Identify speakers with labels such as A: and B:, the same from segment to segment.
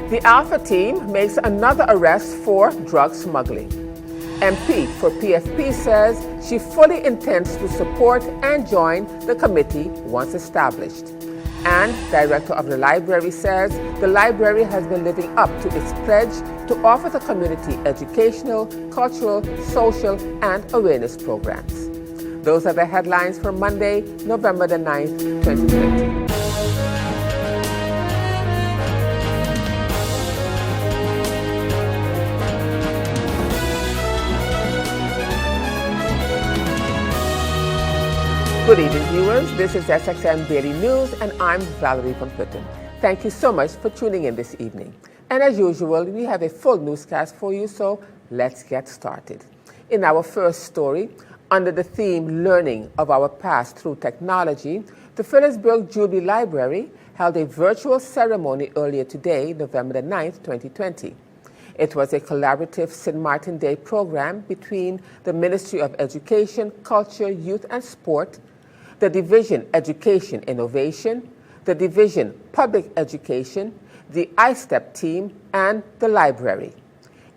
A: The Alpha team makes another arrest for drug smuggling. MP for PFP says she fully intends to support and join the committee once established. And Director of the Library says the library has been living up to its pledge to offer the community educational, cultural, social, and awareness programs. Those are the headlines for Monday, November the 9th, 2020. Good evening, viewers. This is SXM Daily News, and I'm Valerie Van Putten. Thank you so much for tuning in this evening. And as usual, we have a full newscast for you, so let's get started. In our first story, under the theme Learning of Our Past Through Technology, the Phillipsburg Jubilee Library held a virtual ceremony earlier today, November the 9th, 2020. It was a collaborative St. Martin Day program between the Ministry of Education, Culture, Youth and Sport, the Division Education Innovation, the Division Public Education, the ISTEP team, and the library.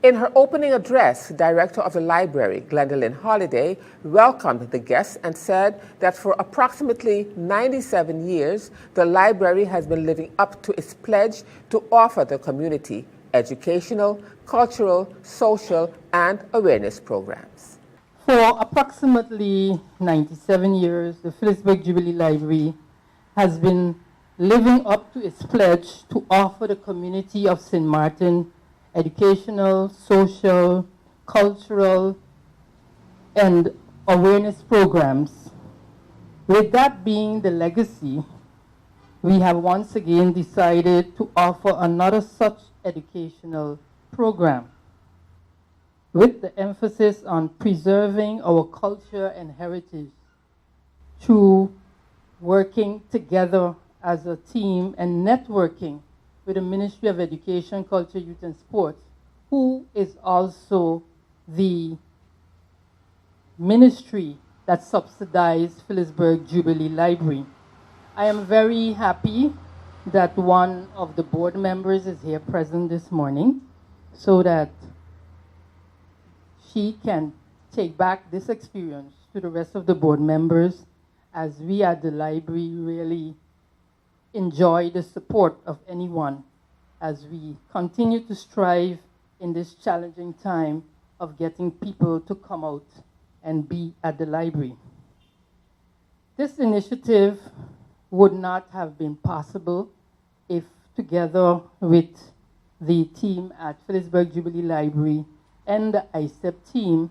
A: In her opening address, Director of the Library, Gwendolyn Holliday, welcomed the guests and said that for approximately 97 years, the library has been living up to its pledge to offer the community educational, cultural, social, and awareness programs.
B: For approximately 97 years, the Phillipsburg Jubilee Library has been living up to its pledge to offer the community of St. Martin educational, social, cultural, and awareness programs. With that being the legacy, we have once again decided to offer another such educational program, with the emphasis on preserving our culture and heritage through working together as a team and networking with the Ministry of Education, Culture, Youth and Sport, who is also the ministry that subsidized Phillipsburg Jubilee Library. I am very happy that one of the board members is here present this morning so that she can take back this experience to the rest of the board members, as we at the library really enjoy the support of anyone as we continue to strive in this challenging time of getting people to come out and be at the library. This initiative would not have been possible if, together with the team at Phillipsburg Jubilee Library and the ISTEP team,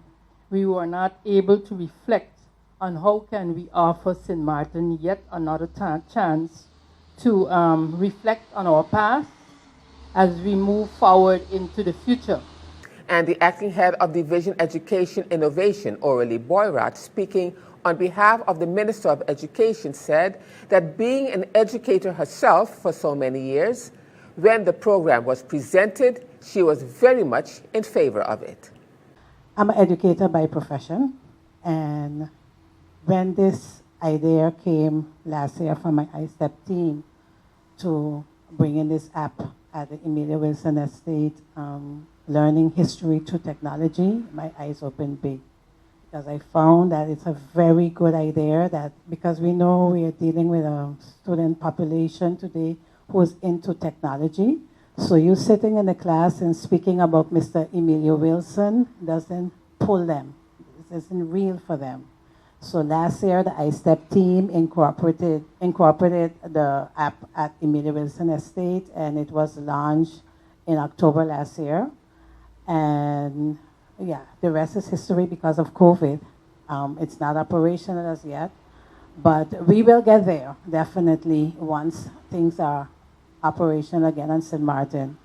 B: we were not able to reflect on how can we offer St. Martin yet another chance to reflect on our past as we move forward into the future.
A: And the acting head of Division Education Innovation, Aurelie Boyrat, speaking on behalf of the Minister of Education, said that being an educator herself for so many years, when the program was presented, she was very much in favor of it.
C: I'm an educator by profession, and when this idea came last year from my ISTEP team to bring in this app at the Emilia Wilson Estate, learning history through technology, my eyes opened big, because I found that it's a very good idea, that because we know we are dealing with a student population today who's into technology. So you sitting in the class and speaking about Mr. Emilio Wilson doesn't pull them. It isn't real for them. So last year, the ISTEP team incorporated the app at Emilia Wilson Estate, and it was launched in October last year. And yeah, the rest is history because of COVID. It's not operational as yet, but we will get there, definitely, once things are operational again on St. Martin.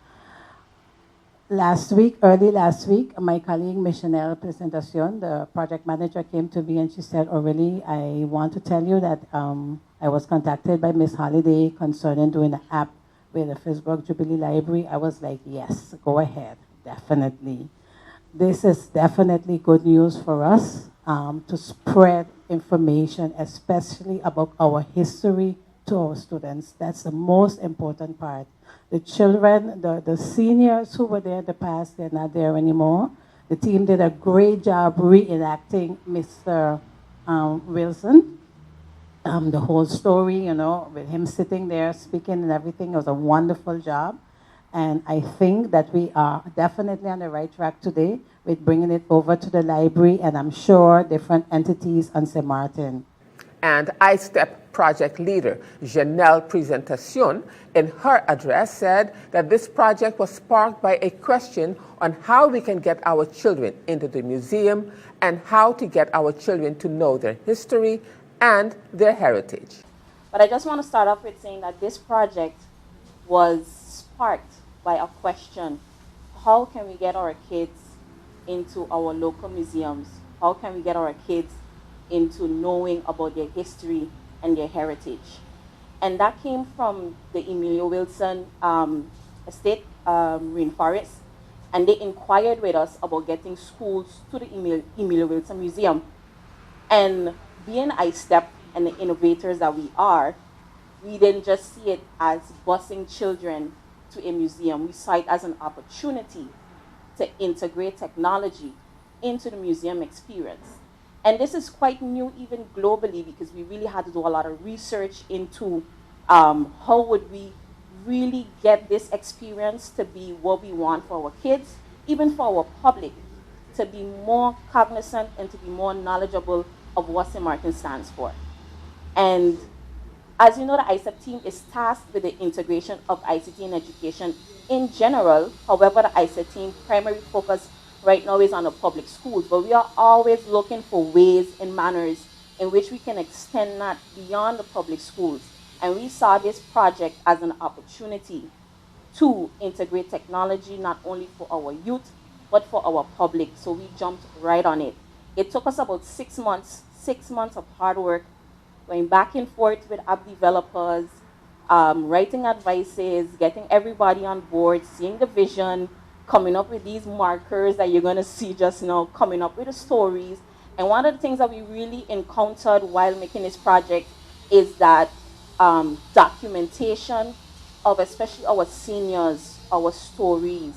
C: Early last week, my colleague Michelle Presentacion, the project manager, came to me and she said, Aurelie, I want to tell you that I was contacted by Ms. Holliday concerning doing an app with the Phillipsburg Jubilee Library. I was like, yes, go ahead, definitely. This is definitely good news for us to spread information, especially about our history to our students. That's the most important part. The children, the seniors who were there in the past, they're not there anymore. The team did a great job reenacting Mr. Wilson. The whole story, with him sitting there speaking and everything, it was a wonderful job. And I think that we are definitely on the right track today with bringing it over to the library, and I'm sure different entities on St. Martin.
A: And iStep project leader Janelle Presentacion, in her address, said that this project was sparked by a question on how we can get our children into the museum and how to get our children to know their history and their heritage.
D: But I just want to start off with saying that this project was sparked by a question: how can we get our kids into our local museums? How can we get our kids into knowing about their history and their heritage? And that came from the Emilio Wilson Estate Rainforest, and they inquired with us about getting schools to the Emilio Wilson Museum. And being iStep and the innovators that we are, we didn't just see it as busing children to a museum. We saw it as an opportunity to integrate technology into the museum experience. And this is quite new even globally, because we really had to do a lot of research into how would we really get this experience to be what we want for our kids, even for our public, to be more cognizant and to be more knowledgeable of what St. Martin stands for. And as you know, the iStep team is tasked with the integration of ICT in education in general. However, the iStep team primary focus right now is on the public schools, but we are always looking for ways and manners in which we can extend that beyond the public schools. And we saw this project as an opportunity to integrate technology not only for our youth, but for our public. So we jumped right on it. It took us about 6 months of hard work, going back and forth with app developers, writing advices, getting everybody on board, seeing the vision, coming up with these markers that you're going to see just now, coming up with the stories. And one of the things that we really encountered while making this project is that documentation of especially our seniors, our stories.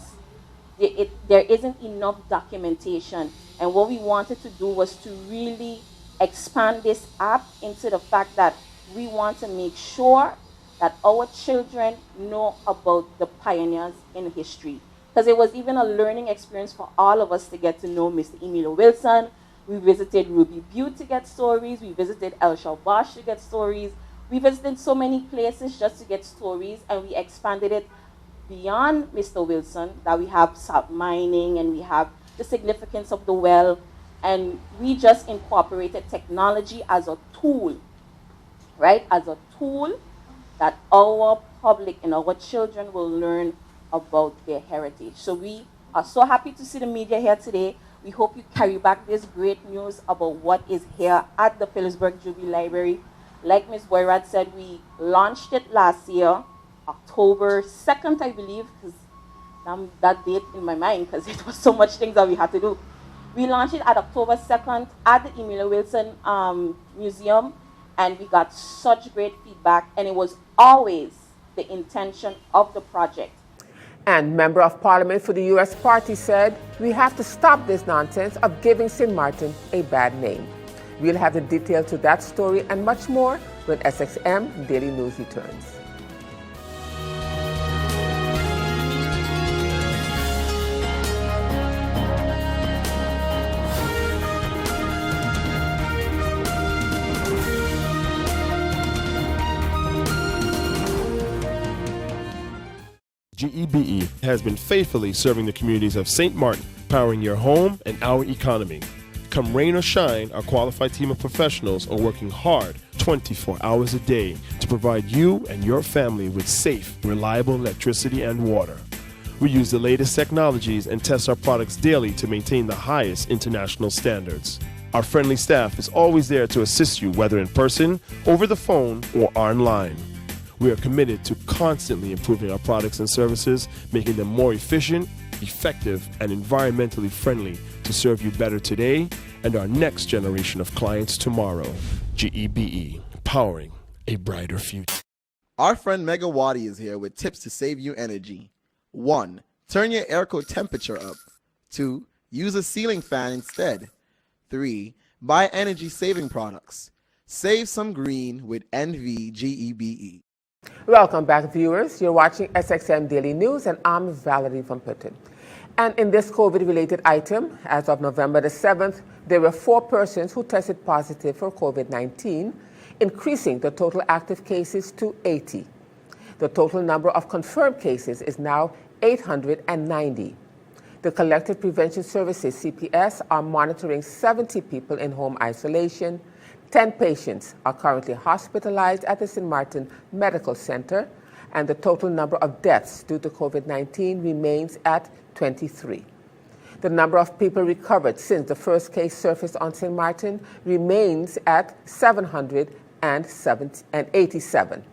D: There isn't enough documentation. And what we wanted to do was to really expand this app into the fact that we want to make sure that our children know about the pioneers in history. Because it was even a learning experience for all of us to get to know Mr. Emilio Wilson. We visited Ruby Butte to get stories. We visited El Shabash to get stories. We visited so many places just to get stories, and we expanded it beyond Mr. Wilson, that we have salt mining and we have the significance of the well. And we just incorporated technology as a tool, right? As a tool that our public and our children will learn about their heritage. So we are so happy to see the media here today. We hope you carry back this great news about what is here at the Phillipsburg Jubilee Library. Like Ms. Boyrad said, we launched it last year, October 2nd, I believe, because that date in my mind, because it was so much things that we had to do. We launched it at October 2nd at the Emilio Wilson Museum, and we got such great feedback, and it was always the intention of the project.
A: And Member of Parliament for the U.S. Party said, we have to stop this nonsense of giving St. Martin a bad name. We'll have the details to that story and much more when SXM Daily News returns.
E: GEBE has been faithfully serving the communities of St. Martin, powering your home and our economy. Come rain or shine, our qualified team of professionals are working hard 24 hours a day to provide you and your family with safe, reliable electricity and water. We use the latest technologies and test our products daily to maintain the highest international standards. Our friendly staff is always there to assist you, whether in person, over the phone, or online. We are committed to constantly improving our products and services, making them more efficient, effective, and environmentally friendly to serve you better today and our next generation of clients tomorrow. GEBE, powering a brighter future.
F: Our friend Megawati is here with tips to save you energy. 1. Turn your airco temperature up. 2. Use a ceiling fan instead. 3. Buy energy-saving products. Save some green with NVGEBE.
A: Welcome back, viewers. You're watching SXM Daily News, and I'm Valerie from Putin. And in this COVID-related item, as of November the 7th, there were 4 persons who tested positive for COVID-19, increasing the total active cases to 80. The total number of confirmed cases is now 890. The Collective Prevention Services, CPS, are monitoring 70 people in home isolation. 10 patients are currently hospitalized at the St. Martin Medical Center, and the total number of deaths due to COVID-19 remains at 23. The number of people recovered since the first case surfaced on St. Martin remains at 787.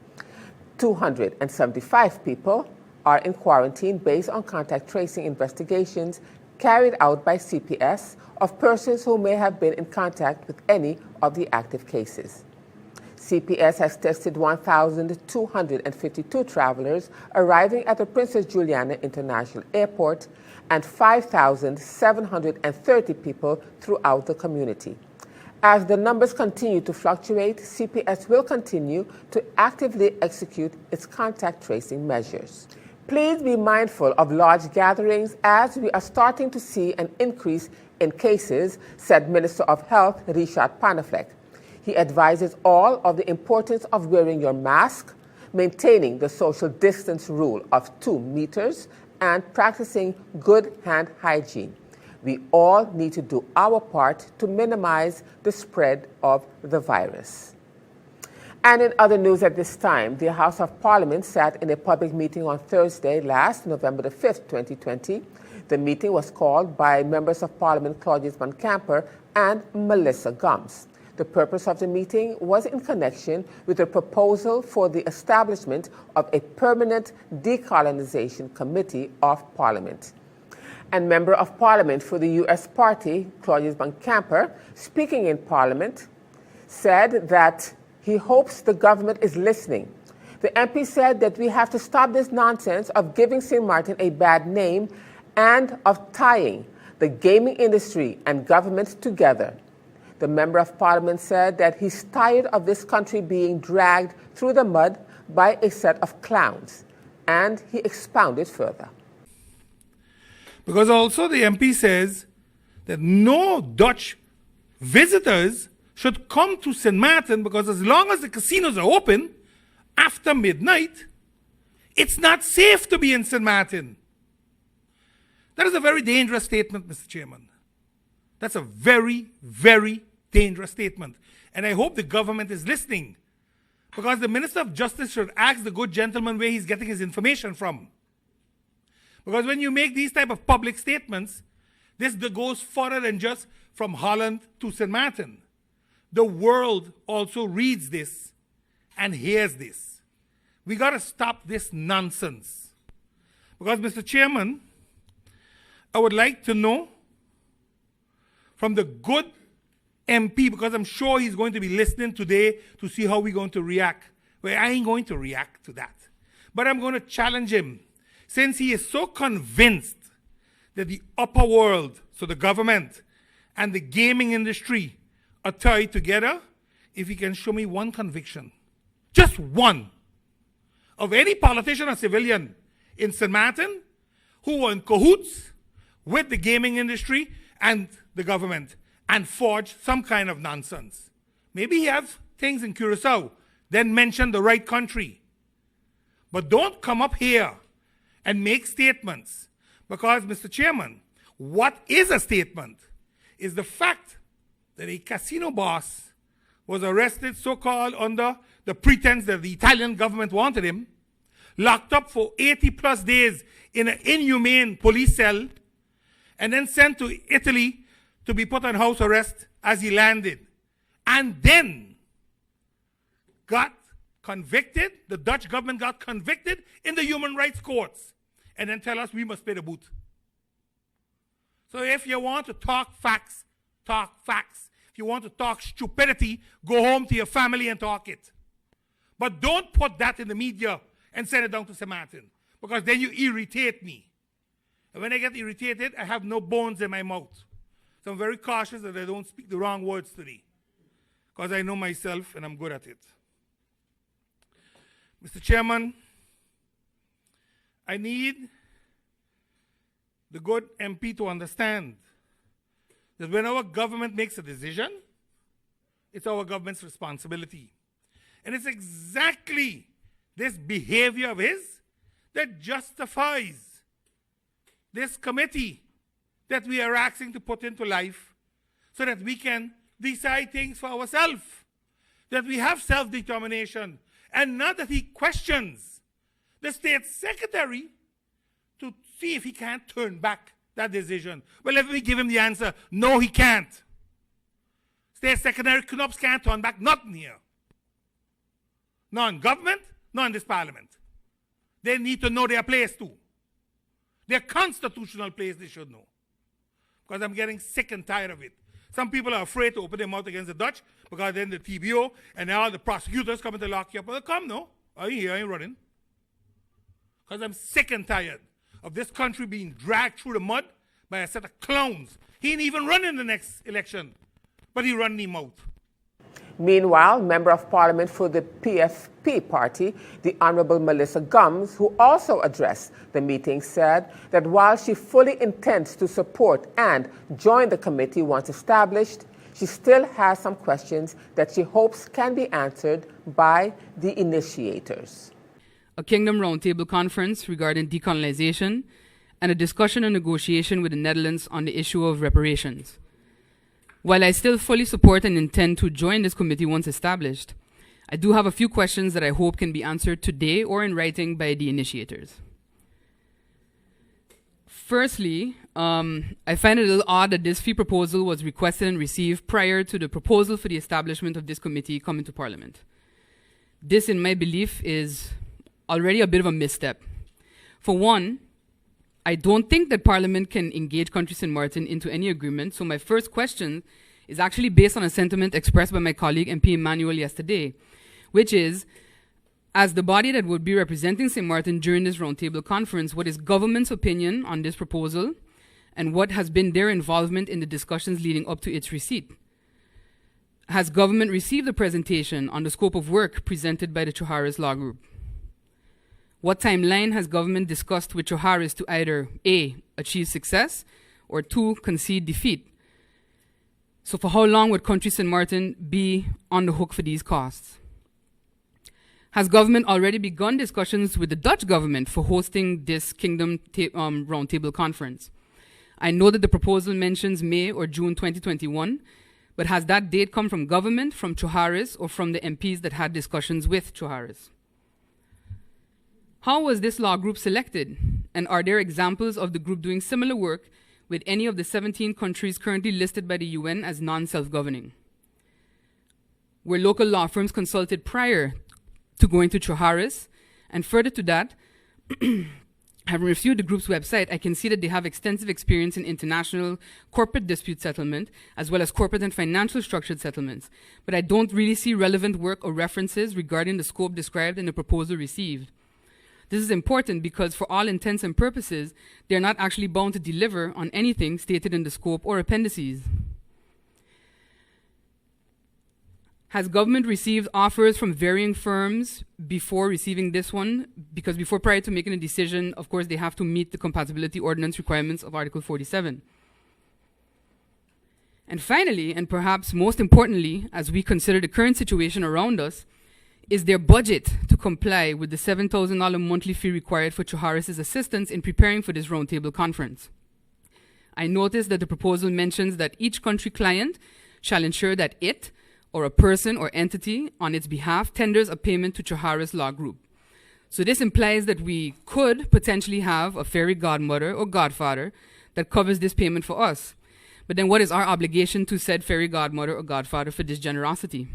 A: 275 people are in quarantine based on contact tracing investigations carried out by CPS of persons who may have been in contact with any of the active cases. CPS has tested 1,252 travelers arriving at the Princess Juliana International Airport and 5,730 people throughout the community. As the numbers continue to fluctuate, CPS will continue to actively execute its contact tracing measures. Please be mindful of large gatherings as we are starting to see an increase in cases, said Minister of Health Richard Panafleck. He advises all of the importance of wearing your mask, maintaining the social distance rule of 2 meters, and practicing good hand hygiene. We all need to do our part to minimize the spread of the virus. And in other news at this time, the House of Parliament sat in a public meeting on Thursday, November the 5th, 2020. The meeting was called by members of Parliament Claudius Van Camper and Melissa Gums. The purpose of the meeting was in connection with a proposal for the establishment of a permanent decolonization committee of Parliament. And Member of Parliament for the U.S. Party, Claudius Van Camper, speaking in Parliament, said that he hopes the government is listening. The MP said that we have to stop this nonsense of giving St. Martin a bad name and of tying the gaming industry and government together. The Member of Parliament said that he's tired of this country being dragged through the mud by a set of clowns, and he expounded further.
G: Because also the MP says that no Dutch visitors should come to St. Martin because as long as the casinos are open after midnight, it's not safe to be in St. Martin. That is a very dangerous statement, Mr. Chairman. That's a very, very dangerous statement. And I hope the government is listening, because the Minister of Justice should ask the good gentleman where he's getting his information from. Because when you make these type of public statements, this goes further than just from Holland to St. Martin. The world also reads this and hears this. We got to stop this nonsense. Because, Mr. Chairman, I would like to know from the good MP, because I'm sure he's going to be listening today to see how we're going to react. Well, I ain't going to react to that. But I'm going to challenge him. Since he is so convinced that the upper world, so the government and the gaming industry, are tied together, if he can show me one conviction, just one, of any politician or civilian in St. Martin who were in cahoots with the gaming industry and the government and forged some kind of nonsense. Maybe he has things in Curacao, then mention the right country. But don't come up here and make statements. Because, Mr. Chairman, what is a statement is the fact that a casino boss was arrested so-called under the pretense that the Italian government wanted him, locked up for 80 plus days in an inhumane police cell, and then sent to Italy to be put on house arrest as he landed. And then got convicted, the Dutch government got convicted in the human rights courts, and then tell us we must pay the boot. So if you want to talk facts, talk facts. If you want to talk stupidity, go home to your family and talk it. But don't put that in the media and send it down to St. Martin, because then you irritate me. And when I get irritated, I have no bones in my mouth. So I'm very cautious that I don't speak the wrong words today, because I know myself and I'm good at it. Mr. Chairman, I need the good MP to understand that when our government makes a decision, it's our government's responsibility. And it's exactly this behavior of his that justifies this committee that we are asking to put into life so that we can decide things for ourselves, that we have self-determination, and not that he questions the state secretary to see if he can't turn back that decision. Well, let me give him the answer. No, he can't. State Secretary Knops can't turn back nothing here. Not in government, not in this parliament. They need to know their place too. Their constitutional place they should know. Because I'm getting sick and tired of it. Some people are afraid to open their mouth against the Dutch because then the TBO and all the prosecutors coming to lock you up. Well, come no. I ain't here, I ain't running. Because I'm sick and tired of this country being dragged through the mud by a set of clowns. He ain't even running the next election, but he run him out.
A: Meanwhile, Member of Parliament for the PFP party, the Honourable Melissa Gums, who also addressed the meeting, said that while she fully intends to support and join the committee once established, she still has some questions that she hopes can be answered by the initiators.
H: A Kingdom Roundtable conference regarding decolonization, and a discussion and negotiation with the Netherlands on the issue of reparations. While I still fully support and intend to join this committee once established, I do have a few questions that I hope can be answered today or in writing by the initiators. Firstly, I find it a little odd that this fee proposal was requested and received prior to the proposal for the establishment of this committee coming to Parliament. This, in my belief, is already a bit of a misstep. For one, I don't think that Parliament can engage Country St. Martin into any agreement, so my first question is actually based on a sentiment expressed by my colleague MP Emmanuel yesterday, which is, as the body that would be representing St. Martin during this roundtable conference, what is government's opinion on this proposal, and what has been their involvement in the discussions leading up to its receipt? Has government received a presentation on the scope of work presented by the Choharis Law Group? What timeline has government discussed with Choharis to either A, achieve success, or 2, concede defeat? So for how long would Country St. Martin be on the hook for these costs? Has government already begun discussions with the Dutch government for hosting this Kingdom Roundtable conference? I know that the proposal mentions May or June 2021, but has that date come from government, from Choharis, or from the MPs that had discussions with Choharis? How was this law group selected? And are there examples of the group doing similar work with any of the 17 countries currently listed by the UN as non-self-governing? Were local law firms consulted prior to going to Choharis? And further to that, having reviewed the group's website, I can see that they have extensive experience in international corporate dispute settlement, as well as corporate and financial structured settlements. But I don't really see relevant work or references regarding the scope described in the proposal received. This is important because for all intents and purposes, they're not actually bound to deliver on anything stated in the scope or appendices. Has government received offers from varying firms before receiving this one? Because prior to making a decision, of course, they have to meet the compatibility ordinance requirements of Article 47. And finally, and perhaps most importantly, as we consider the current situation around us, is their budget to comply with the $7,000 monthly fee required for Choharis' assistance in preparing for this roundtable conference? I noticed that the proposal mentions that each country client shall ensure that it, or a person or entity on its behalf, tenders a payment to Choharis Law Group. So this implies that we could potentially have a fairy godmother or godfather that covers this payment for us. But then what is our obligation to said fairy godmother or godfather for this generosity?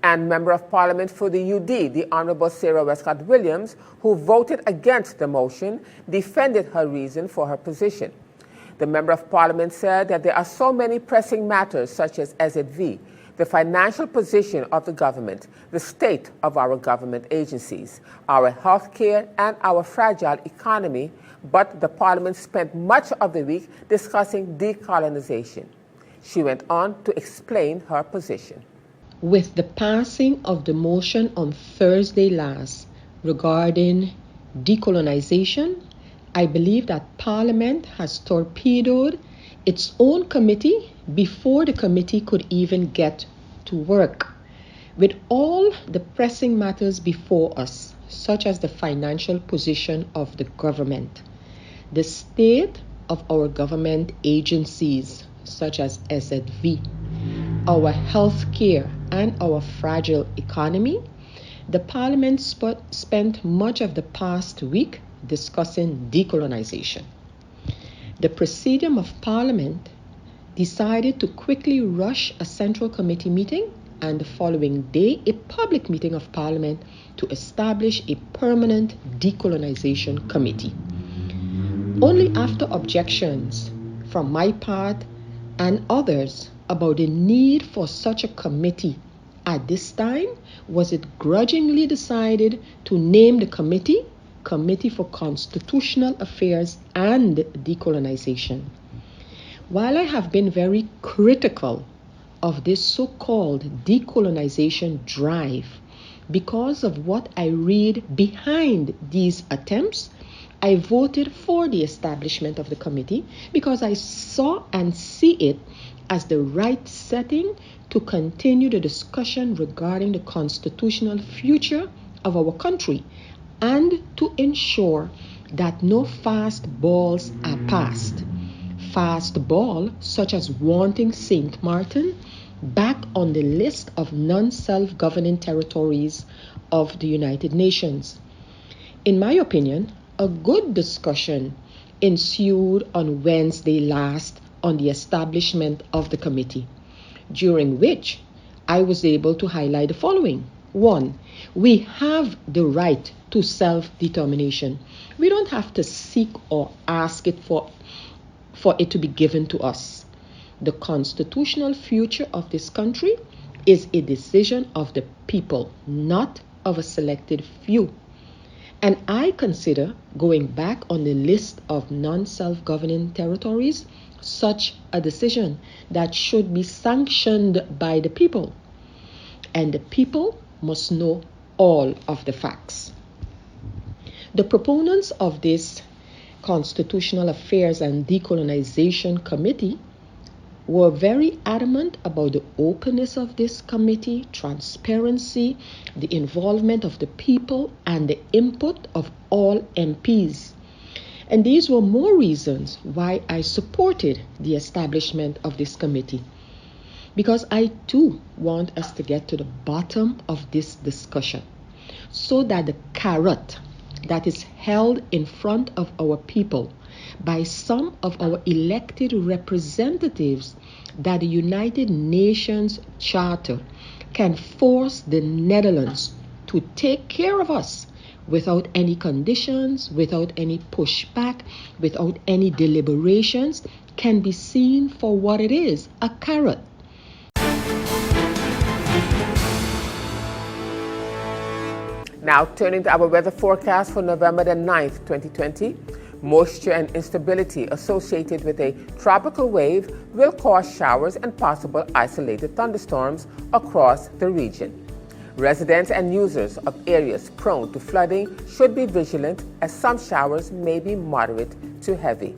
A: And Member of Parliament for the UD, the Honourable Sarah Westcott Williams, who voted against the motion, defended her reason for her position. The Member of Parliament said that there are so many pressing matters, such as SZV, the financial position of the government, the state of our government agencies, our health care, and our fragile economy, but the Parliament spent much of the week discussing decolonization. She went on to explain her position.
I: With the passing of the motion on Thursday last regarding decolonization, I believe that Parliament has torpedoed its own committee before the committee could even get to work. With all the pressing matters before us, such as the financial position of the government, the state of our government agencies, such as SZV, our health care, and our fragile economy, the Parliament spent much of the past week discussing decolonization. The Presidium of Parliament decided to quickly rush a Central Committee meeting and the following day a public meeting of Parliament to establish a permanent decolonization committee. Only after objections from my part and others about the need for such a committee at this time was it grudgingly decided to name the committee Committee for Constitutional Affairs and Decolonization. While I have been very critical of this so-called decolonization drive because of what I read behind these attempts, I voted for the establishment of the committee because I saw and see it as the right setting to continue the discussion regarding the constitutional future of our country and to ensure that no fast balls are passed. Fast ball, such as wanting St. Martin back on the list of non-self-governing territories of the United Nations. In my opinion, a good discussion ensued on Wednesday last on the establishment of the committee, during which I was able to highlight the following. 1, we have the right to self-determination. We don't have to seek or ask it for it to be given to us. The constitutional future of this country is a decision of the people, not of a selected few. And I consider going back on the list of non-self-governing territories such a decision that should be sanctioned by the people. And the people must know all of the facts. The proponents of this Constitutional Affairs and Decolonization Committee were very adamant about the openness of this committee, transparency, the involvement of the people, and the input of all MPs. And these were more reasons why I supported the establishment of this committee. Because I too want us to get to the bottom of this discussion so that the carrot that is held in front of our people by some of our elected representatives that the United Nations Charter can force the Netherlands to take care of us without any conditions, without any pushback, without any deliberations, can be seen for what it is, a carrot.
A: Now turning to our weather forecast for November the 9th, 2020. Moisture and instability associated with a tropical wave will cause showers and possible isolated thunderstorms across the region. Residents and users of areas prone to flooding should be vigilant as some showers may be moderate to heavy.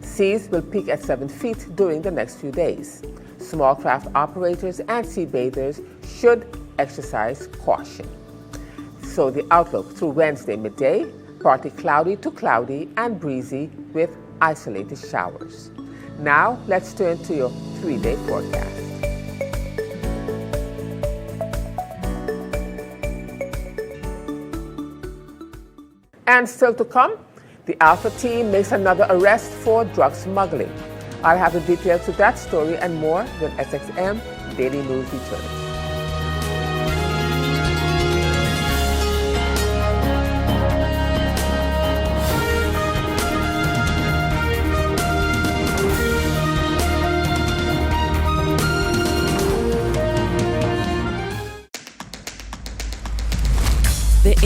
A: Seas will peak at 7 feet during the next few days. Small craft operators and sea bathers should exercise caution. So the outlook through Wednesday midday, partly cloudy to cloudy and breezy with isolated showers. Now let's turn to your 3-day forecast. And still to come, the Alpha team makes another arrest for drug smuggling. I'll have the details to that story and more when SXM Daily News returns.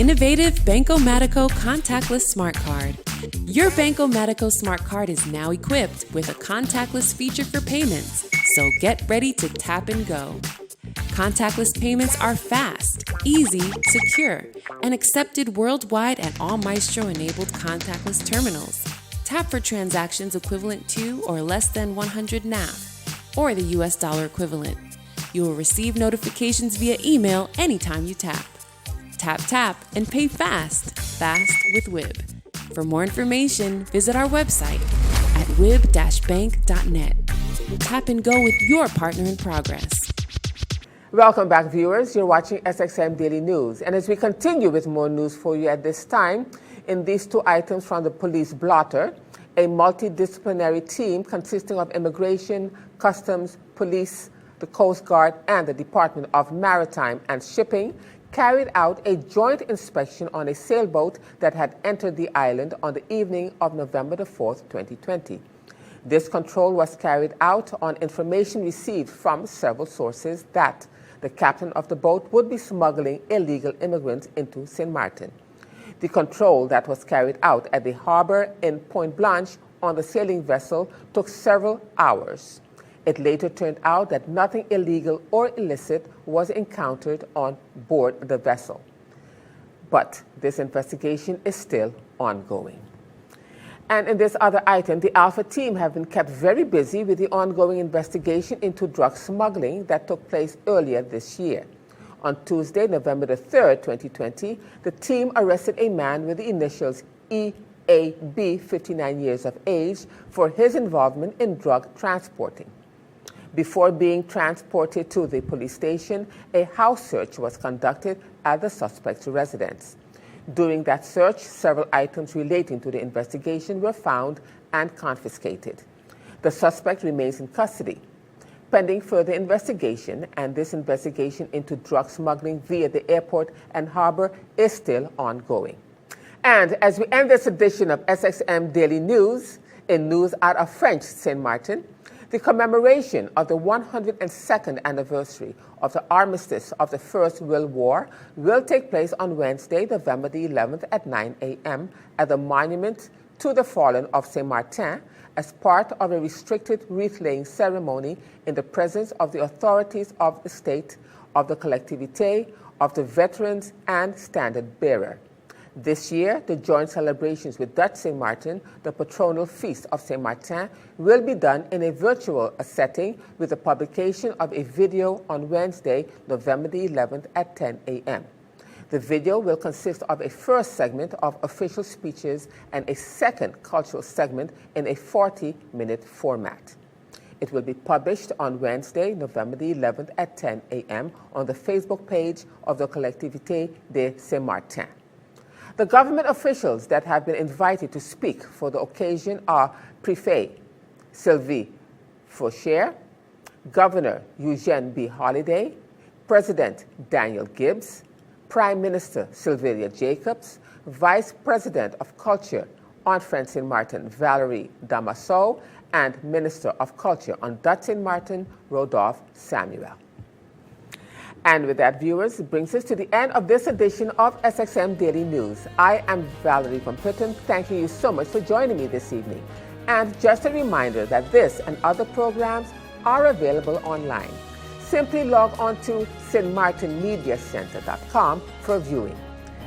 J: innovative Banco Matico contactless smart card. Your Banco Matico smart card is now equipped with a contactless feature for payments, so get ready to tap and go. Contactless payments are fast, easy, secure, and accepted worldwide at all Maestro-enabled contactless terminals. Tap for transactions equivalent to or less than 100 NAF, or the US dollar equivalent. You will receive notifications via email anytime you tap. Tap, tap, and pay fast with WIB. For more information, visit our website at wib-bank.net. Tap and go with your partner in progress.
A: Welcome back, viewers. You're watching SXM Daily News. And as we continue with more news for you at this time, in these two items from the police blotter, a multidisciplinary team consisting of immigration, customs, police, the Coast Guard, and the Department of Maritime and Shipping carried out a joint inspection on a sailboat that had entered the island on the evening of November the 4th, 2020. This control was carried out on information received from several sources that the captain of the boat would be smuggling illegal immigrants into St. Martin. The control that was carried out at the harbor in Point Blanche on the sailing vessel took several hours. It later turned out that nothing illegal or illicit was encountered on board the vessel. But this investigation is still ongoing. And in this other item, the Alpha team have been kept very busy with the ongoing investigation into drug smuggling that took place earlier this year. On Tuesday, November the 3rd, 2020, the team arrested a man with the initials EAB, 59 years of age, for his involvement in drug transporting. Before being transported to the police station, a house search was conducted at the suspect's residence. During that search, several items relating to the investigation were found and confiscated. The suspect remains in custody, pending further investigation, and this investigation into drug smuggling via the airport and harbor is still ongoing. And as we end this edition of SXM Daily News, in news out of French St. Martin, the commemoration of the 102nd anniversary of the armistice of the First World War will take place on Wednesday, November the 11th at 9 a.m. at the Monument to the Fallen of St. Martin as part of a restricted wreath-laying ceremony in the presence of the authorities of the state, of the collectivité, of the veterans, and standard bearer. This year, the joint celebrations with Dutch St. Martin, the patronal feast of St. Martin, will be done in a virtual setting with the publication of a video on Wednesday, November the 11th at 10 a.m. The video will consist of a first segment of official speeches and a second cultural segment in a 40-minute format. It will be published on Wednesday, November the 11th at 10 a.m. on the Facebook page of the Collectivité de St. Martin. The government officials that have been invited to speak for the occasion are Prefet Sylvie Faucher, Governor Eugene B. Holliday, President Daniel Gibbs, Prime Minister Sylvia Jacobs, Vice President of Culture on French St. Martin Valerie Damaso, and Minister of Culture on Dutch St. Martin Rodolphe Samuel. And with that, viewers, it brings us to the end of this edition of SXM Daily News. I am Valerie von Putten, thanking you so much for joining me this evening. And just a reminder that this and other programs are available online. Simply log on to stmartinmediacenter.com for viewing.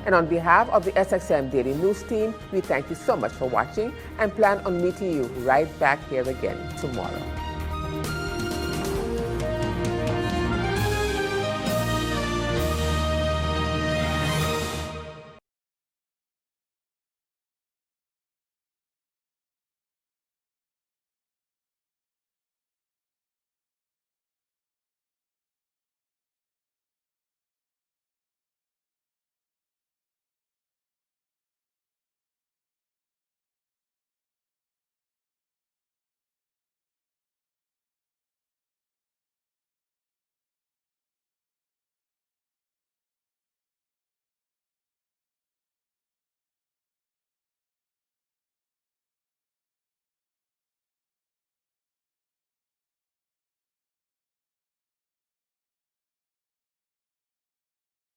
A: And on behalf of the SXM Daily News team, we thank you so much for watching and plan on meeting you right back here again tomorrow.